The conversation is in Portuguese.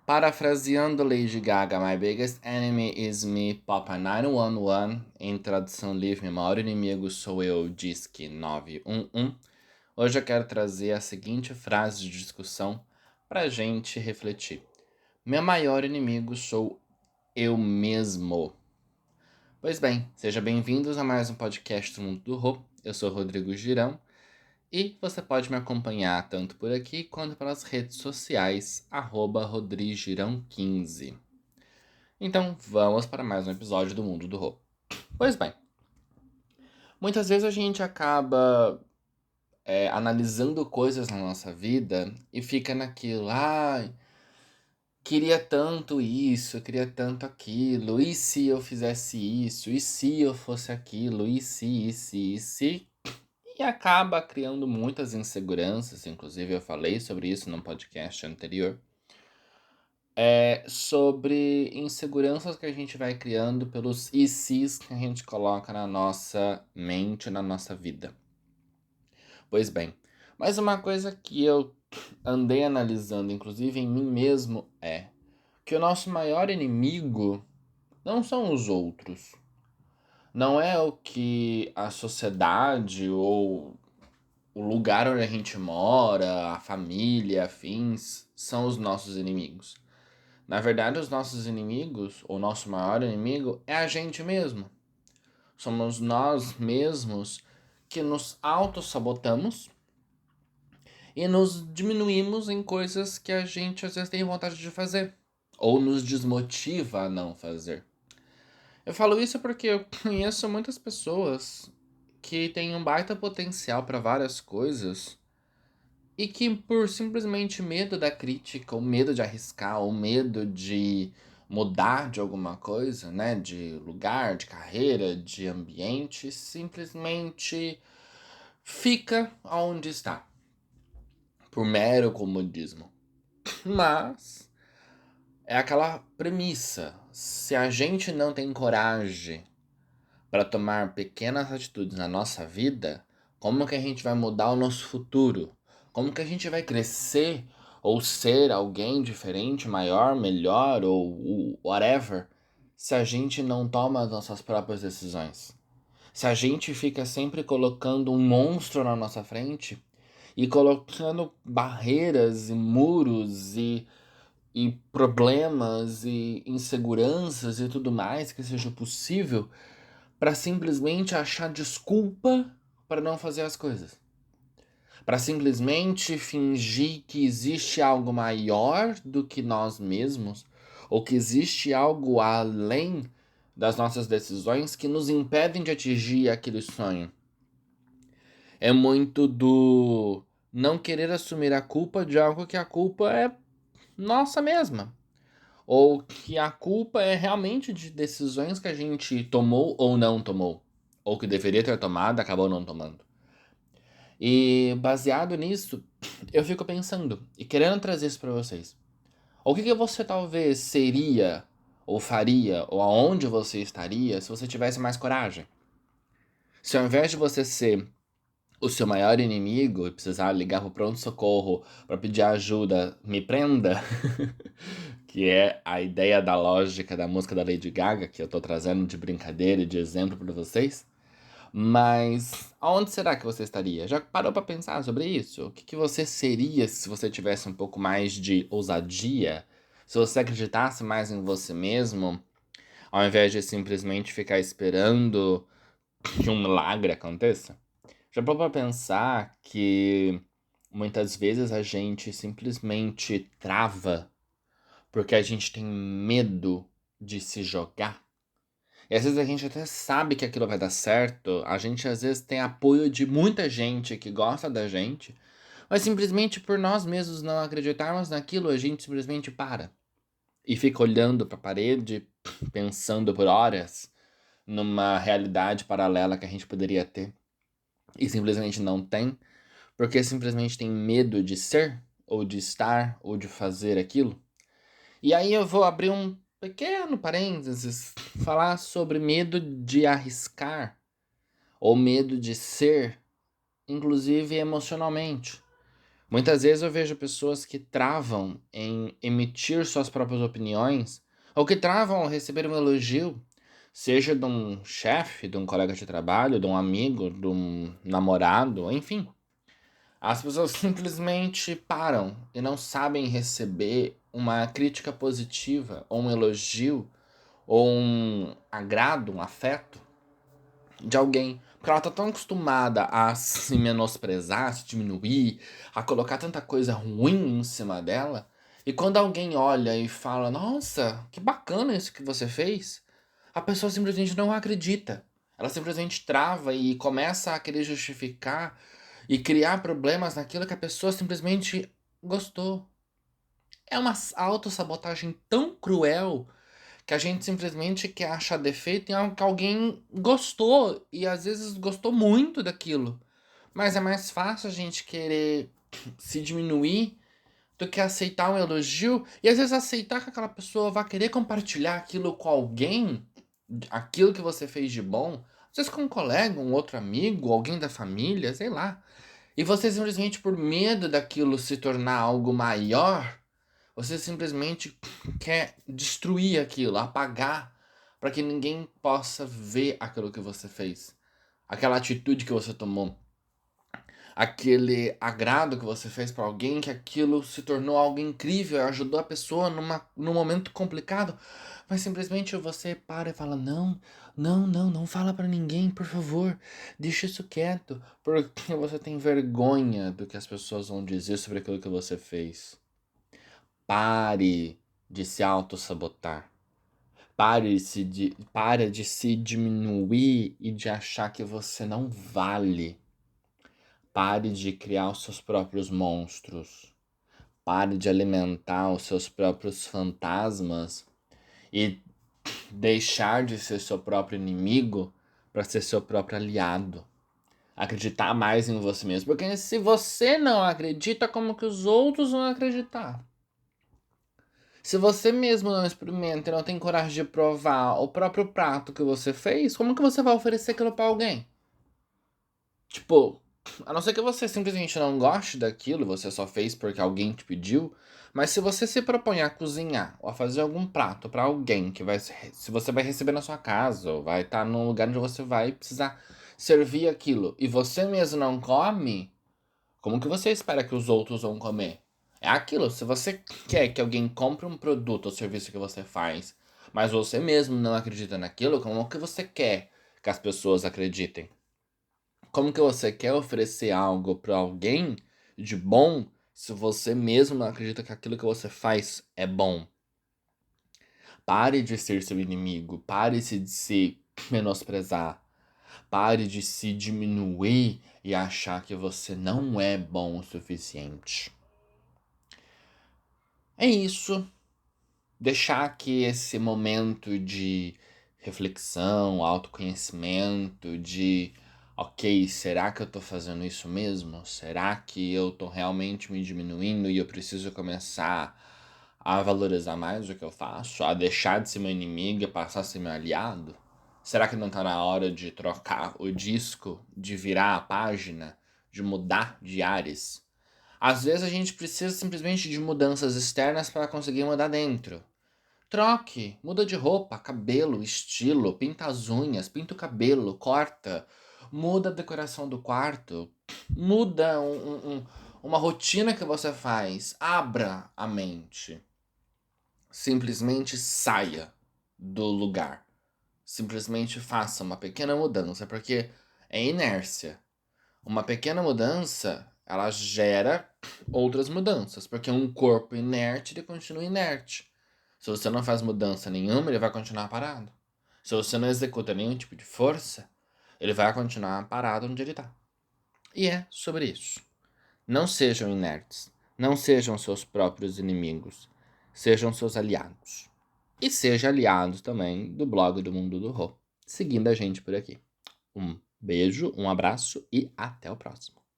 Parafraseando Lady Gaga, My Biggest Enemy is Me, Papa 911, em tradução livre, maior inimigo sou eu, Disque 911. Hoje eu quero trazer a seguinte frase de discussão pra gente refletir. Meu maior inimigo sou eu mesmo. Pois bem, sejam bem-vindos a mais um podcast do Mundo do Rô. Eu sou Rodrigo Girão. E você pode me acompanhar tanto por aqui quanto pelas redes sociais, @rodrigirão15. Então, vamos para mais um episódio do Mundo do Rô. Pois bem, muitas vezes a gente acaba analisando coisas na nossa vida e fica naquilo, queria tanto isso, queria tanto aquilo, e se eu fizesse isso, e se eu fosse aquilo, e se... E acaba criando muitas inseguranças, inclusive eu falei sobre isso num podcast anterior, sobre inseguranças que a gente vai criando pelos e se's que a gente coloca na nossa mente, na nossa vida. Pois bem, mas uma coisa que eu andei analisando, inclusive em mim mesmo, é que o nosso maior inimigo não são os outros. Não é o que a sociedade ou o lugar onde a gente mora, a família, afins, são os nossos inimigos. Na verdade, os nossos inimigos, o nosso maior inimigo, é a gente mesmo. Somos nós mesmos que nos autossabotamos e nos diminuímos em coisas que a gente às vezes tem vontade de fazer, ou nos desmotiva a não fazer. Eu falo isso porque eu conheço muitas pessoas que têm um baita potencial para várias coisas e que por simplesmente medo da crítica, ou medo de arriscar, ou medo de mudar de alguma coisa, né? De lugar, de carreira, de ambiente, simplesmente fica onde está. Por mero comodismo. Mas é aquela premissa. Se a gente não tem coragem para tomar pequenas atitudes na nossa vida, como que a gente vai mudar o nosso futuro? Como que a gente vai crescer ou ser alguém diferente, maior, melhor ou whatever, se a gente não toma as nossas próprias decisões? Se a gente fica sempre colocando um monstro na nossa frente e colocando barreiras e muros e problemas e inseguranças e tudo mais que seja possível para simplesmente achar desculpa para não fazer as coisas. Para simplesmente fingir que existe algo maior do que nós mesmos, ou que existe algo além das nossas decisões que nos impedem de atingir aquele sonho. É muito do não querer assumir a culpa de algo que a culpa é nossa mesma. Ou que a culpa é realmente de decisões que a gente tomou ou não tomou. Ou que deveria ter tomado, acabou não tomando. E baseado nisso, eu fico pensando e querendo trazer isso para vocês. O que você talvez seria, ou faria, ou aonde você estaria se você tivesse mais coragem? Se ao invés de você ser o seu maior inimigo e precisar ligar pro pronto-socorro para pedir ajuda, me prenda, que é a ideia da lógica da música da Lady Gaga, que eu tô trazendo de brincadeira e de exemplo para vocês. Mas aonde será que você estaria? Já parou para pensar sobre isso? O que você seria se você tivesse um pouco mais de ousadia? Se você acreditasse mais em você mesmo, ao invés de simplesmente ficar esperando que um milagre aconteça? Já parou para pensar que muitas vezes a gente simplesmente trava porque a gente tem medo de se jogar? E às vezes a gente até sabe que aquilo vai dar certo, a gente às vezes tem apoio de muita gente que gosta da gente, mas simplesmente por nós mesmos não acreditarmos naquilo, a gente simplesmente para e fica olhando para a parede, pensando por horas numa realidade paralela que a gente poderia ter e simplesmente não tem, porque simplesmente tem medo de ser, ou de estar, ou de fazer aquilo. E aí eu vou abrir um pequeno parênteses, falar sobre medo de arriscar, ou medo de ser, inclusive emocionalmente. Muitas vezes eu vejo pessoas que travam em emitir suas próprias opiniões, ou que travam ao receber um elogio, seja de um chefe, de um colega de trabalho, de um amigo, de um namorado, enfim. As pessoas simplesmente param e não sabem receber uma crítica positiva, ou um elogio, ou um agrado, um afeto de alguém. Porque ela tá tão acostumada a se menosprezar, a se diminuir, a colocar tanta coisa ruim em cima dela. E quando alguém olha e fala, nossa, que bacana isso que você fez, a pessoa simplesmente não acredita. Ela simplesmente trava e começa a querer justificar e criar problemas naquilo que a pessoa simplesmente gostou. É uma autossabotagem tão cruel que a gente simplesmente quer achar defeito em algo que alguém gostou e às vezes gostou muito daquilo. Mas é mais fácil a gente querer se diminuir do que aceitar um elogio e às vezes aceitar que aquela pessoa vai querer compartilhar aquilo com alguém, aquilo que você fez de bom, às vezes com um colega, um outro amigo, alguém da família, sei lá. E você simplesmente por medo daquilo se tornar algo maior, você simplesmente quer destruir aquilo, apagar, para que ninguém possa ver aquilo que você fez. Aquela atitude que você tomou, aquele agrado que você fez para alguém, que aquilo se tornou algo incrível, ajudou a pessoa num momento complicado, mas simplesmente você para e fala: Não, não, não, não fala para ninguém, por favor, deixa isso quieto, porque você tem vergonha do que as pessoas vão dizer sobre aquilo que você fez. Pare de se autossabotar. Pare de se diminuir e de achar que você não vale. Pare de criar os seus próprios monstros. Pare de alimentar os seus próprios fantasmas e deixar de ser seu próprio inimigo para ser seu próprio aliado. Acreditar mais em você mesmo. Porque se você não acredita, como que os outros vão acreditar? Se você mesmo não experimenta e não tem coragem de provar o próprio prato que você fez, como que você vai oferecer aquilo pra alguém? Tipo, a não ser que você simplesmente não goste daquilo, você só fez porque alguém te pediu, mas se você se propõe a cozinhar ou a fazer algum prato pra alguém que vai, se você vai receber na sua casa ou vai estar num lugar onde você vai precisar servir aquilo e você mesmo não come, como que você espera que os outros vão comer? É aquilo, se você quer que alguém compre um produto ou serviço que você faz, mas você mesmo não acredita naquilo, como que você quer que as pessoas acreditem? Como que você quer oferecer algo para alguém de bom se você mesmo não acredita que aquilo que você faz é bom? Pare de ser seu inimigo, pare de se menosprezar. Pare de se diminuir e achar que você não é bom o suficiente. É isso. Deixar que esse momento de reflexão, autoconhecimento, de ok, será que eu tô fazendo isso mesmo? Será que eu tô realmente me diminuindo e eu preciso começar a valorizar mais o que eu faço? A deixar de ser meu inimigo e passar a ser meu aliado? Será que não tá na hora de trocar o disco, de virar a página, de mudar de ares? Às vezes a gente precisa simplesmente de mudanças externas para conseguir mudar dentro. Troque, muda de roupa, cabelo, estilo, pinta as unhas, pinta o cabelo, corta, muda a decoração do quarto, muda uma rotina que você faz, abra a mente. Simplesmente saia do lugar. Simplesmente faça uma pequena mudança, porque é inércia. Uma pequena mudança, ela gera outras mudanças, porque um corpo inerte, ele continua inerte. Se você não faz mudança nenhuma, ele vai continuar parado. Se você não executa nenhum tipo de força, ele vai continuar parado onde ele está. E é sobre isso. Não sejam inertes. Não sejam seus próprios inimigos. Sejam seus aliados. E seja aliado também do blog do Mundo do Rô, seguindo a gente por aqui. Um beijo, um abraço e até o próximo.